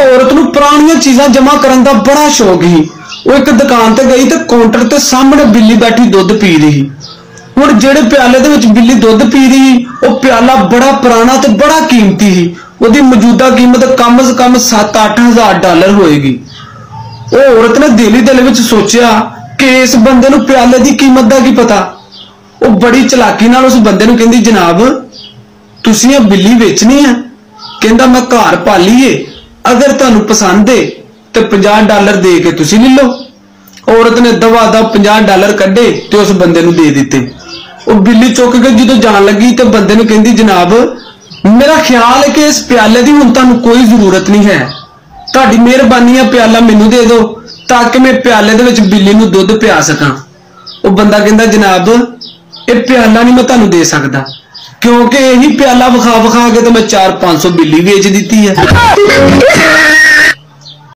औरत नूं पुरानियां चीज़ां जमा करन दा बड़ा शौक ही। वो एक दुकान ते गई ते काउंटर ते सामने बिल्ली बैठी दुध पी रही। हुण जिहड़े प्याले दे विच बिल्ली दुध पी रही वो प्याला बड़ा पुराना ते बड़ा कीमती ही। उसदी मौजूदा कीमत कम से कम 7-8 हज़ार डॉलर होएगी। वो औरत ने दिल ही दिल विच सोचिया कि इस बंदे नूं प्याले दी कीमत दा की पता। वो बड़ी चलाकी नाल उस बंदे नूं कहंदी, जनाब तुसीं ये बिल्ली वेचनी है? कहंदा मैं घर पाली है, अगर तुहानूं पसंद है तो 50 डॉलर दे के तुसीं ले लो। औरत ने दवा दव 50 डॉलर कड्ढे ते उस बंदे नूं दे दिते। वो बिल्ली चुक के जो जान लगी तो बंदे नूं कहंदी, जनाब मेरा ख्याल है कि इस प्याले की हुण तुहानूं कोई जरूरत नहीं है, तुहाडी मेहरबानी है प्याला मैनूं दे दो ताकि मैं प्याले दे विच बिल्ली नूं दुध पिया सकां। वो बंदा कहंदा, जनाब ये प्याला नहीं मैं तुहानूं दे सकदा, क्योंकि यही प्याला विखा विखा के तो मैं 400-500 बिल्ली बेच दी है।